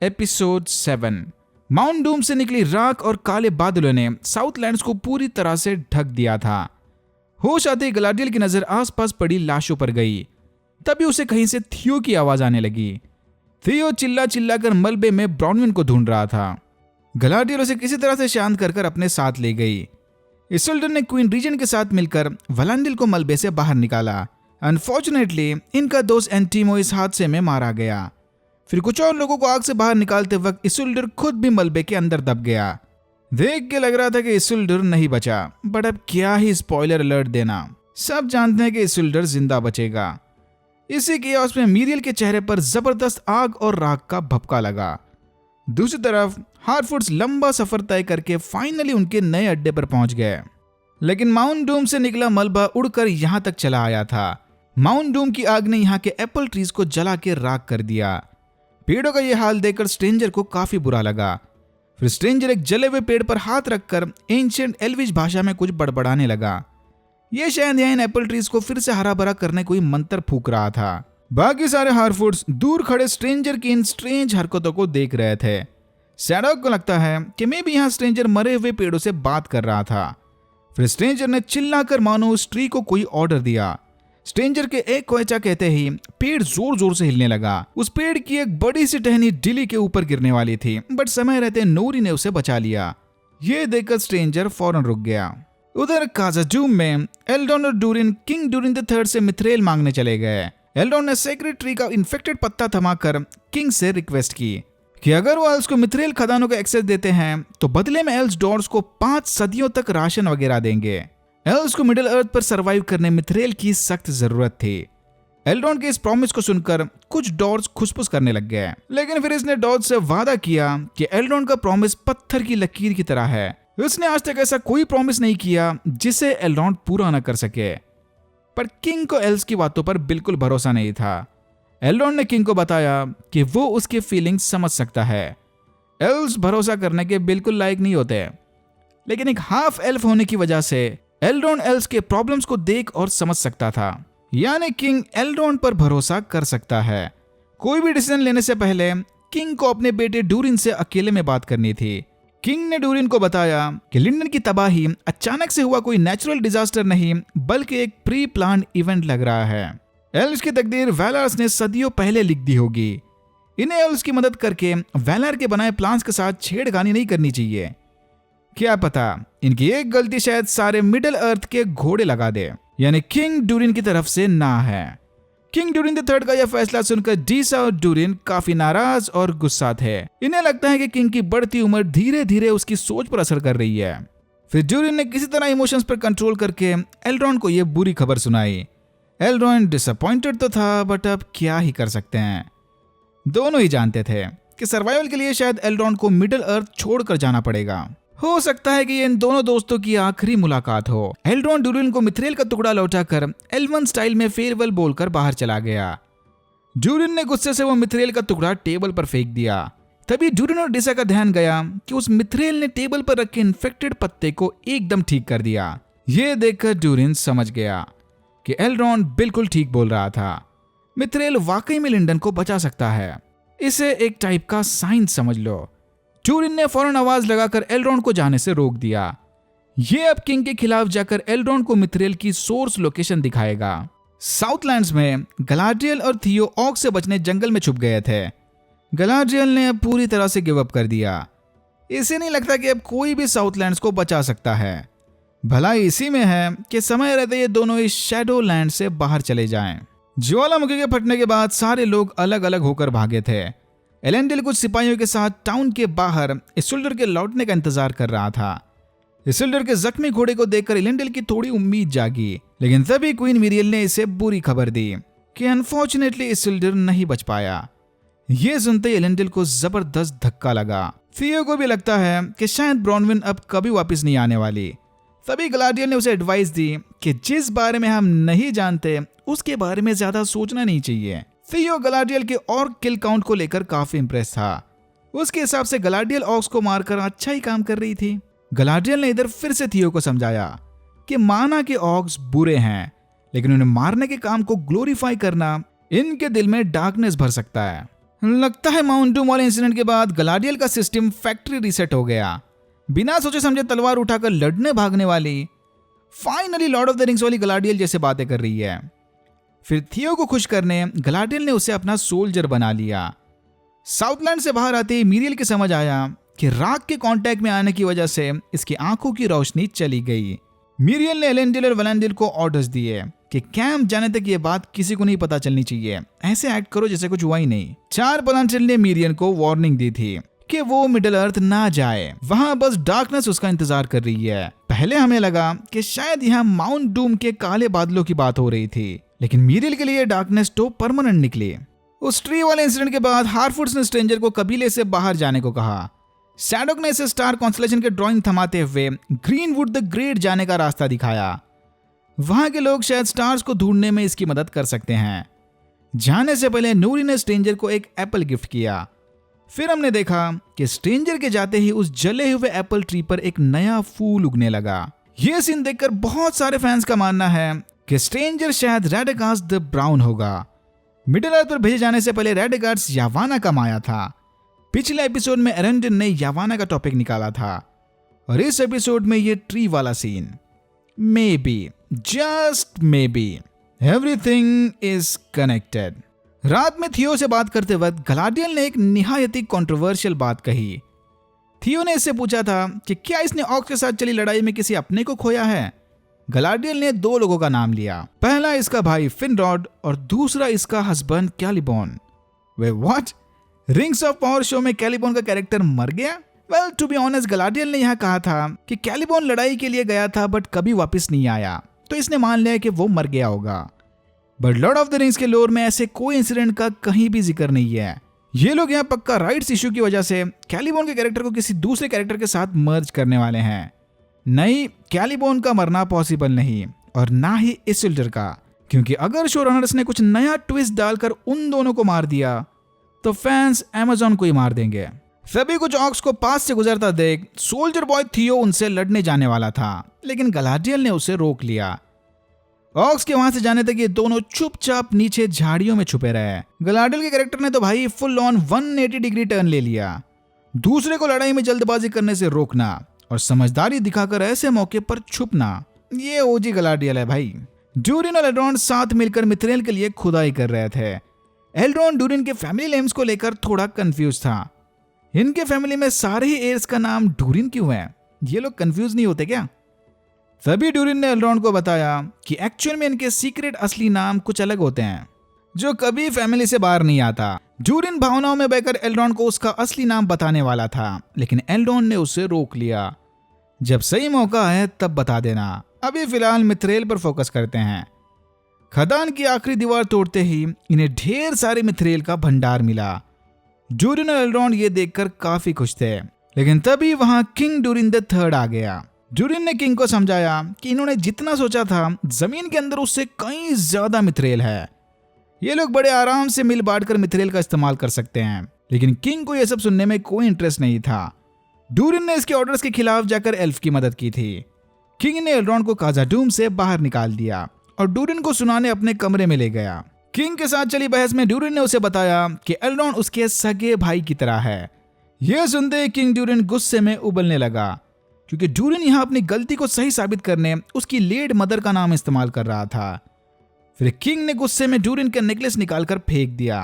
Episode 7। Mount Doom से निकली राख और काले बादलों ने साउथलैंड्स को पूरी तरह से ढक दिया था। होश आते ही गलाडियल की नजर आसपास पड़ी लाशों पर गई। तभी उसे कहीं से थियो की आवाज आने लगी। थियो चिल्ला चिल्ला कर मलबे में ब्रॉनविन को ढूंढ रहा था। गलाडियल उसे किसी तरह से शांत कर अपने साथ ले गई। इसिल्डर ने क्वीन रीजन के साथ मिलकर वलांडिल को मलबे से बाहर निकाला। अनफॉर्चुनेटली इनका दोस्त एंटीमो इस हादसे में मारा गया। फिर कुछ और लोगों को आग से बाहर निकालते वक्त इसिल्डर खुद भी मलबे के अंदर दब गया। देख के लग रहा था कि इसिल्डर नहीं बचा, बट अब क्या ही स्पॉइलर अलर्ट देना। सब जानते हैं कि इसिल्डर जिंदा बचेगा। इसी केओस में मीरियल के चेहरे पर जबरदस्त आग और राख का भपका लगा। दूसरी तरफ हार्टफुड्स लंबा सफर तय करके फाइनली उनके नए अड्डे पर पहुंच गए। लेकिन माउंट डूम से निकला मलबा उड़कर यहां तक चला आया था। माउंट डूम की आग ने यहां के एप्पल ट्रीज को जला के राख कर दिया। पेड़ों का यह हाल देखकर स्ट्रेंजर को काफी बुरा लगा। फिर स्ट्रेंजर एक जले हुए पेड़ पर हाथ रखकर एंशिएंट एल्विश भाषा में कुछ बड़बड़ाने लगा। यह शायद इन एप्पल ट्रीज को फिर से हरा भरा करने कोई मंत्र फूक रहा था। बाकी सारे हार्टफुड्स दूर खड़े स्ट्रेंजर की इन स्ट्रेंज हरकतों को देख रहे थे। सैडॉक को लगता है कि मे भी यहाँ स्ट्रेंजर मरे हुए पेड़ों से बात कर रहा था। फिर स्ट्रेंजर ने चिल्लाकर मानो उस ट्री को कोई ऑर्डर दिया। स्ट्रेंजर के एक कोयचा कहते ही पेड़ जोर जोर से हिलने लगा। उस पेड़ की एक बड़ी सी टहनी डिली के ऊपर गिरने वाली थी, बट समय रहते नोरी ने उसे बचा लिया। ये देखकर स्ट्रेंजर फौरन रुक गया। उधर काजाजूम में एल्डोन और डूरिन किंग डूरिन III से मिथ्रेल मांगने चले गए। एल्डोन ने सेक्रेट ट्री का इन्फेक्टेड पत्ता थमाकर किंग से रिक्वेस्ट की कि अगर वो एल्स को मिथ्रेल खदानों का एक्सेस देते हैं तो बदले में एल्स डॉर्स को 5 सदियों तक राशन वगैरह देंगे। एल्स को मिडिल अर्थ पर सरवाइव करने मिथ्रेल की सख्त जरूरत थी। एल्डोन के इस प्रॉमिस को सुनकर कुछ डॉर्स खुशपुश करने लग गए, लेकिन फिर इसने डॉर्स से वादा किया कि एल्डोन का प्रॉमिस पत्थर की लकीर की तरह है। उसने आज तक ऐसा कोई प्रॉमिस नहीं किया जिसे एल्डोन पूरा न कर सके। पर किंग को एल्स की बातों पर बिल्कुल भरोसा नहीं था। एल्डोन ने किंग को बताया कि वो उसके फीलिंग्स समझ सकता है। एल्स भरोसा करने के बिल्कुल लायक नहीं होते, लेकिन एक हाफ एल्फ होने की वजह से एल्डोन एल्स के प्रॉब्लम्स को देख और समझ सकता था। यानी किंग एल्डोन पर भरोसा कर सकता है। कोई भी डिसीजन लेने से पहले किंग को अपने बेटे डूरिन से अकेले में बात करनी थी। किंग ने डूरिन को बताया कि लिंडन की तबाही अचानक से हुआ कोई नेचुरल डिजास्टर नहीं, बल्कि एक प्री प्लान इवेंट लग रहा है। एल्स की तकदीर वैलार्स ने सदियों पहले लिख दी होगी। इन्हें एल्स की मदद करके वैलार के बनाए प्लान्स के साथ छेड़खानी नहीं करनी चाहिए। क्या पता इनकी एक गलती शायद सारे मिडिल अर्थ के घोड़े लगा दे। यानी किंग डूरिन की तरफ से ना है। किंग डूरिन III का यह फैसला सुनकर डीसा और डूरिन काफी नाराज और गुस्सा थे। इन्हें लगता है कि किंग की बढ़ती उम्र धीरे धीरे उसकी सोच पर असर कर रही है। फिर डूरिन ने किसी तरह इमोशंस पर कंट्रोल करके एल्ड्रॉन को यह बुरी खबर सुनाई। एल्ड्रॉन डिसअपॉइंटेड तो था, बट अब क्या ही कर सकते हैं। दोनों ही जानते थे कि सर्वाइवल के लिए शायद एल्ड्रॉन को मिडिल अर्थ छोड़कर जाना पड़ेगा। हो सकता है कि इन दोनों दोस्तों की आखिरी मुलाकात हो। एल्ड्रॉन डूरिन को मिथ्रेल का टुकड़ा लौटाकर एल्वन स्टाइल में फेयरवेल बोलकर बाहर चला गया। डूरिन ने गुस्से से वो मिथ्रेल का टुकड़ा टेबल पर फेंक दिया। तभी डूरिन और डिसा का ध्यान गया कि उस मिथ्रेल ने टेबल पर रखे इन्फेक्टेड पत्ते को एकदम ठीक कर दिया। ये देखकर डूरिन समझ गया कि एल्ड्रॉन बिल्कुल ठीक बोल रहा था। मिथ्रेल वाकई में लिंडन को बचा सकता है। इसे एक टाइप का साइन समझ लो। डूरिन ने फौरन आवाज लगाकर एल्ड्रॉन को जाने से रोक दिया। ये अब किंग के खिलाफ जाकर एल्ड्रॉन को मिथ्रेल की सोर्स लोकेशन दिखाएगा। साउथलैंड्स में गलाडियल और थियो ऑग से बचने जंगल में छुप गए थे। गलाडियल ने अब पूरी तरह से गिव अप कर दिया। इसे नहीं लगता कि अब कोई भी साउथलैंड्स को बचा सकता है। भलाई इसी में है कि समय रहते ये दोनों इस शैडो लैंड से बाहर चले जाएं। ज्वालामुखी के फटने के बाद सारे लोग अलग अलग होकर भागे थे। एलेंडिल कुछ सिपाहियों के साथ टाउन के बाहर इसिल्डर के लौटने का इंतजार कर रहा था। इसिल्डर के जख्मी घोड़े को देखकर एलेंडिल की थोड़ी उम्मीद जागी, लेकिन तभी क्वीन मिरियल ने इसे बुरी खबर दी कि अनफॉर्चुनेटली इसिल्डर नहीं बच पाया। यह सुनते ही एलेंडिल को जबरदस्त धक्का लगा। थियो को भी लगता है कि शायद ब्रॉनविन अब कभी वापस नहीं आने वाली। तभी गलाडियल ने उसे एडवाइस दी कि जिस बारे में हम नहीं जानते उसके बारे में ज्यादा सोचना नहीं चाहिए। थियो गलाडियल के और किल काउंट को लेकर काफी इंप्रेस था। उसके हिसाब से गलाडियल ऑक्स को मारकर अच्छा ही काम कर रही थी। गलाडियल ने इधर फिर से थियो को समझाया कि माना के ऑक्स बुरे हैं, लेकिन उन्हें मारने के काम को ग्लोरीफाई करना इनके दिल में डार्कनेस भर सकता है। लगता है माउंट डूम वाले इंसिडेंट के बाद गलाडियल का सिस्टम फैक्ट्री रीसेट हो गया। बिना सोचे समझे तलवार उठाकर लड़ने भागने वाली finally Lord of the rings वाली गलाडियल जैसे बातें कर रही है। फिर थियो को खुश करने गलाडियल ने उसे अपना सोल्जर बना लिया। साउथलैंड से बाहर आते ही मीरियल की समझ आया कि राग के कांटेक्ट में आने की वजह से इसकी आंखों की रोशनी चली गई। मीरियल ने एलेंडिल और वलेंडिल को ऑर्डर्स दिए कि कैंप जाने तक ये बात किसी को नहीं पता चलनी चाहिए, ऐसे एक्ट करो जैसे कुछ हुआ ही नहीं। 4 पलांटिल ने मीरियल को वार्निंग दी थी कि वो मिडिल अर्थ ना जाए, वहां बस डार्कनेस उसका इंतजार कर रही है। पहले हमें लगा कि शायद यहाँ माउंट डूम के काले बादलों की बात हो रही थी, लेकिन मीरियल के लिए डार्कनेस तो परमानेंट निकली। उस ट्री वाले इंसिडेंट के बाद हार्फुड्स ने स्ट्रेंजर को कबीले से बाहर जाने को कहा। शैडोक ने इसे स्टार कॉन्स्टलेशन के ड्राइंग थमाते हुए ग्रीनवुड द ग्रेट जाने का रास्ता दिखाया। वहां के लोग शायद स्टार्स को ढूंढने में इसकी मदद कर सकते हैं। जाने से पहले नूरी ने स्ट्रेंजर को एक एप्पल गिफ्ट किया। फिर हमने देखा कि स्ट्रेंजर के जाते ही उस जले हुए एप्पल ट्री पर एक नया फूल उगने लगा। यह सीन देखकर बहुत सारे फैंस का मानना है कि स्ट्रेंजर शायद रेडेगार्ड्स द ब्राउन होगा। मिडिल अर्थ पर भेजे जाने से पहले रेडेगार्ड्स यावाना का माया था। पिछले एपिसोड में एरेंडिल ने यावाना का टॉपिक निकाला था और इस एपिसोड में ये ट्री वाला scene. Maybe, just maybe, everything is connected. रात में थियो से बात करते वक्त गलाडियल ने एक निहायत ही कंट्रोवर्शियल बात कही। थियो ने इससे पूछा था कि क्या इसने ऑक्स के साथ चली लड़ाई में किसी अपने को खोया है। गलाडियल ने 2 लोगों का नाम लिया, पहला इसका भाई फिनरॉड और दूसरा इसका husband Celeborn. Wait what? Rings of Power show में कैलिबॉन का कैरेक्टर मर गया? Well, to be honest, Galadriel ने यहाँ कहा था कि कैलिबॉन लड़ाई के लिए गया था बट कभी वापस नहीं आया, तो इसने मान लिया कि वो मर गया होगा। But Lord of the rings के लोर में ऐसे कोई इंसिडेंट का कहीं भी जिक्र नहीं है। ये लोग यहाँ पक्का राइट्स इश्यू की वजह से कैलिबॉन के कैरेक्टर को किसी दूसरे कैरेक्टर के साथ मर्ज करने वाले हैं। नहीं, कैलिबॉन का मरना पॉसिबल नहीं और ना ही इसिल्डर का, क्योंकि अगर शो रनर्स ने कुछ नया ट्विस्ट डालकर उन दोनों को मार दिया तो फैंस अमेज़न को ही मार देंगे। सभी कुछ ऑक्स को पास से गुजरता देख सोल्जर बॉय थियो उनसे लड़ने जाने वाला था, लेकिन गलाडियल ने उसे रोक लिया। ऑक्स के वहां से जाने तक ये दोनों चुपचाप नीचे झाड़ियों में छुपे रहे। गलाडियल के कैरेक्टर ने तो भाई फुल ऑन 180 डिग्री टर्न ले लिया। दूसरे को लड़ाई में जल्दबाजी करने से रोकना और समझदारी दिखाकर ऐसे मौके पर छुपना, ये ओजी गलाडियल है भाई। डूरिन और एल्रोन साथ मिलकर मिथ्रेल के लिए खुदाई कर रहे थे। एल्रोन डूरिन के फैमिली नेम्स को लेकर थोड़ा कंफ्यूज था। इनके फैमिली में सारे ही एयर्स का नाम डूरिन क्यों है? ये लोग कंफ्यूज नहीं होते क्या? तभी डूरिन ने एल्रोन को बताया कि एक्चुअल में इनके सीक्रेट असली नाम कुछ अलग होते हैं, जो कभी फैमिली से बाहर नहीं आता। डूरिन भावनाओं में बहकर एल्रोन को उसका असली नाम बताने वाला था, लेकिन एल्रोन ने उसे रोक लिया। जब सही मौका है तब बता देना, अभी फिलहाल मिथ्रेल पर फोकस करते हैं। खदान की आखिरी दीवार तोड़ते ही इन्हें ढेर सारे मिथ्रेल का भंडार मिला। डूरिन और एल्रोन ये देखकर काफी खुश थे, लेकिन तभी वहां किंग डूरिन द थर्ड आ गया। डूरिन ने किंग को समझाया कि इन्होंने जितना सोचा था जमीन के अंदर उससे कहीं ज्यादा मिथ्रेल है। ये लोग बड़े आराम से मिल बांट कर मिथ्रेल का इस्तेमाल कर सकते हैं, लेकिन किंग को यह सब सुनने में कोई इंटरेस्ट नहीं था। डूरिन ने इसके ऑर्डर्स के खिलाफ जाकर एल्फ की मदद की थी। किंग ने एल्रोन को काजाडूम से बाहर निकाल दिया और डूरिन को सुनाने अपने कमरे में ले गया। किंग के साथ चली बहस में डूरिन ने उसे बताया कि एल्रोन उसके सगे भाई की तरह है। यह सुनते किंग डूरिन गुस्से में उबलने लगा, क्योंकि डूरिन यहां अपनी गलती को सही साबित करने उसकी लेड मदर का नाम इस्तेमाल कर रहा था। फिर किंग ने गुस्से में डूरिन का नेकलेस निकालकर फेंक दिया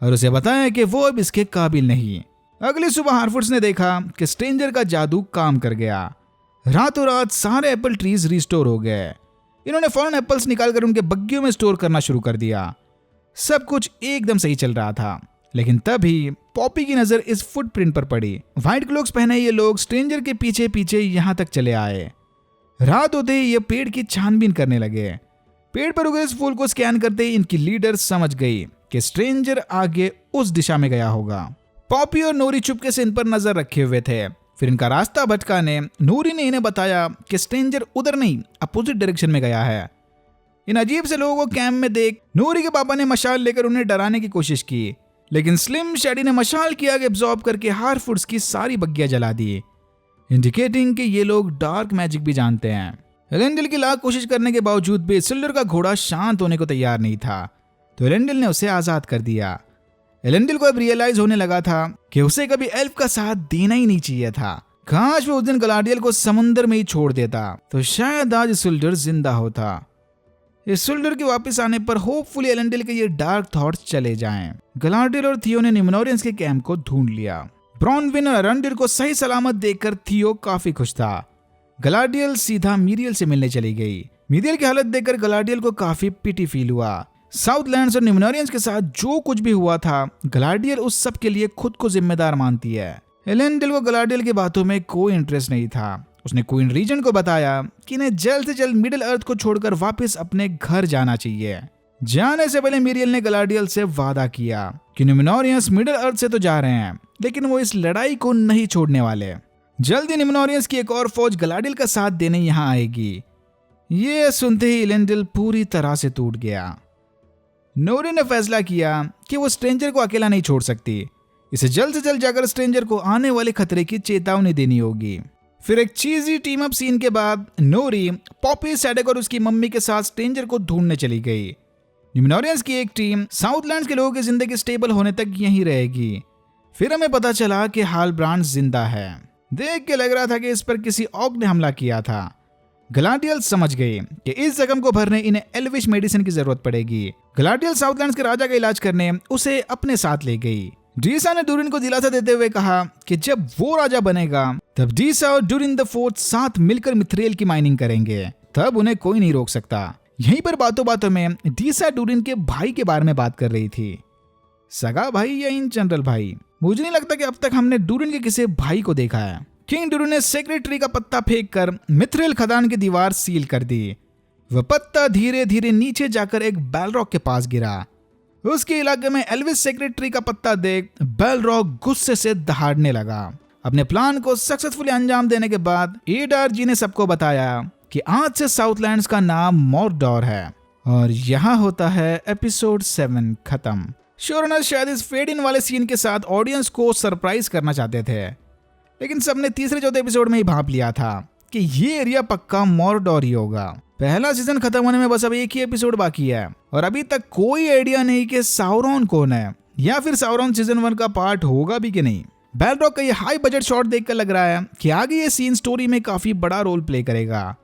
और उसे बताया कि वो अब इसके काबिल नहीं। अगली सुबह हार्फुड्स ने देखा कि स्ट्रेंजर का जादू काम कर गया। रातों रात सारे एप्पल ट्रीज रिस्टोर हो गए। इन्होंने फौरन एप्पल्स निकालकर उनके बग्गियों में स्टोर करना शुरू कर दिया। सब कुछ एकदम सही चल रहा था, लेकिन तभी पॉपी की नजर इस फुटप्रिंट पर पड़ी। व्हाइट क्लोक्स पहने ये लोग स्ट्रेंजर के पीछे पीछे यहां तक चले आए। रात होते ही ये पेड़ की छानबीन करने लगे। पेड़ पर उगे इस फूल को स्कैन करते ही इनकी लीडर समझ गई कि स्ट्रेंजर आगे उस दिशा में गया होगा। पॉपी और नोरी चुपके से इन पर नजर रखे हुए थे। फिर इनका रास्ता भटकाने नूरी ने इन्हें बताया कि स्ट्रेंजर उधर नहीं, अपोजिट डायरेक्शन में गया है। इन अजीब से लोगों को कैंप में देख नूरी के पापा ने मशाल लेकर उन्हें डराने की कोशिश की, लेकिन स्लिम शैडी ने मशाल की आग एब्जॉर्ब करके हार्फुड्स की सारी बग्गियां जला दी, इंडिकेटिंग कि ये लोग डार्क मैजिक भी जानते हैं। एलेंडिल की लाख कोशिश करने के बावजूद भी इसिल्डर का घोड़ा शांत होने को तैयार नहीं था, तो एलेंडिल ने उसे आजाद कर दिया। एलेंडिल को अब रियलाइज होने लगा था कि उसे कभी एल्फ का साथ देना ही नहीं चाहिए था। काश वो उस दिन गलाडियल को समुंदर में ही छोड़ देता तो शायद आज इसिल्डुर जिंदा होता। इसिल्डुर के वापस आने पर होपफुली एलेंडिल के ये डार्क थॉट्स चले जाएं। गलाडियल और थियो ने न्यूमेनोरियंस के कैंप को ढूंढ लिया। ब्रॉनविन और अरंडिल को सही सलामत देखकर थियो काफी खुश था। गलाडियल सीधा मीरियल से मिलने चली गई। मीरियल की हालत देखकर गलाडियल को काफी पिटी फील हुआ। साउथलैंड्स और न्यूमेनोरियंस के साथ जो कुछ भी हुआ था, गलाडियल उस सब के लिए खुद को जिम्मेदार मानती है। एलेंडिल को गलाडियल की बातों में कोई इंटरेस्ट नहीं था। उसने क्वीन रीजन को बताया कि इन्हें जल्द से जल्द मिडिल अर्थ को छोड़कर वापस अपने घर जाना चाहिए। जाने से पहले मीरियल ने गलाडियल से वादा किया कि न्यूमेनोरियंस मिडिल अर्थ से तो जा रहे हैं, लेकिन वो इस लड़ाई को नहीं छोड़ने वाले। जल्दी न्यूमेनोरियंस की एक और फौज गलाडियल का साथ देने यहाँ आएगी। ये सुनते ही एलेंडिल पूरी तरह से टूट गया। नोरी ने फैसला किया कि वो स्ट्रेंजर को अकेला नहीं छोड़ सकती। इसे जल्द से जल्द जाकर स्ट्रेंजर को आने वाले खतरे की चेतावनी देनी होगी। फिर एक चीजी टीम अप सीन के बाद नोरी, पॉपी, सैडक और उसकी मम्मी के साथ स्ट्रेंजर को ढूंढने चली गई। न्यूमेनोरियंस की एक टीम साउथलैंड्स के लोगों की जिंदगी स्टेबल होने तक यहीं रहेगी। फिर हमें पता चला कि हालब्रांड जिंदा है। देख के लग रहा था कि इस पर किसी ऑग ने हमला किया था। गलाडियल समझ गए कि इस जख्म को भरने इन्हें एल्विश मेडिसिन की जरूरत पड़ेगी। गलाडियल साउथलैंड्स के राजा का इलाज करने उसे अपने साथ ले गई। डीसा ने डूरिन को दिलासा देते हुए कहा कि जब वो राजा बनेगा तब डीसा और डूरिन द फोर्थ साथ मिलकर मिथ्रेल की माइनिंग करेंगे, तब उन्हें कोई नहीं रोक सकता। यहीं पर बातों बातों में डीसा डूरिन के भाई के बारे में बात कर रही थी। सगा भाई या इन जनरल भाई, मुझे नहीं लगता कि अब तक हमने डूरिन के किसी भाई को देखा है। किंग डूरिन ने सेक्रेट ट्री का पत्ता फेंक कर मिथ्रेल खदान की दीवार सील कर दी। वह पत्ता धीरे धीरे नीचे जाकर एक बैलरॉक के पास गिरा। उसके इलाके में एल्विस सेक्रेट ट्री का पत्ता देख बैलरॉक गुस्से से दहाड़ने लगा। अपने प्लान को सक्सेसफुली अंजाम देने के बाद एडार जी ने सबको बताया कि आज से साउथलैंड्स का नाम मॉर्डोर है। और यहाँ होता है एपिसोड 7 खत्म। शोरनर शायद इस फेड इन वाले सीन के साथ ऑडियंस को सरप्राइज करना चाहते थे, लेकिन सबने तीसरे चौथे एपिसोड में ही भांप लिया था कि ये एरिया पक्का मॉर्डोर ही होगा। पहला सीजन खत्म होने में बस अब एक ही एपिसोड बाकी है और अभी तक कोई आइडिया नहीं कि साउरॉन कौन है या फिर साउरॉन सीजन 1 का पार्ट होगा भी कि नहीं। बैलरॉक का ये हाई बजट शॉट देखकर लग रहा है कि आगे ये सीन स्टोरी में काफी बड़ा रोल प्ले करेगा,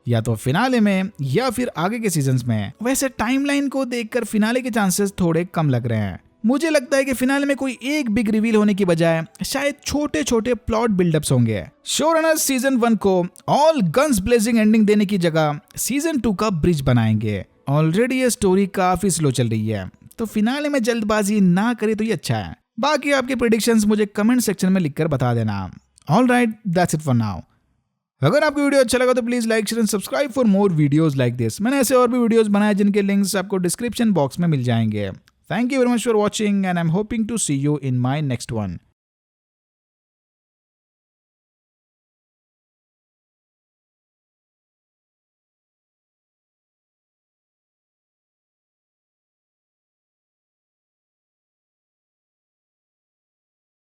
या तो फिनाले में या फिर आगे के सीजन्स में। वैसे टाइमलाइन को देखकर फिनाले के चांसेस थोड़े कम लग रहे हैं। मुझे लगता है कि फिनाले में कोई एक बिग रिवील होने की बजाय शायद छोटे छोटे प्लॉट बिल्डअप्स होंगे। शोरनर्स सीजन 1 को ऑल गन्स ब्लेजिंग एंडिंग देने की जगह सीजन 2 का ब्रिज बनाएंगे। ऑलरेडी ये स्टोरी काफी स्लो चल रही है, तो फिनाले में जल्दबाजी ना करे तो ये अच्छा है। बाकी आपके प्रेडिक्शंस मुझे कमेंट सेक्शन में लिखकर बता देना। Alright, that's it for now. अगर आपको वीडियो अच्छा लगा तो please like, share and subscribe for more videos like this. मैंने ऐसे और भी वीडियोस बनाए जिनके लिंक्स आपको डिस्क्रिप्शन बॉक्स में मिल जाएंगे। Thank you very much for watching and I'm hoping to see you in my next one.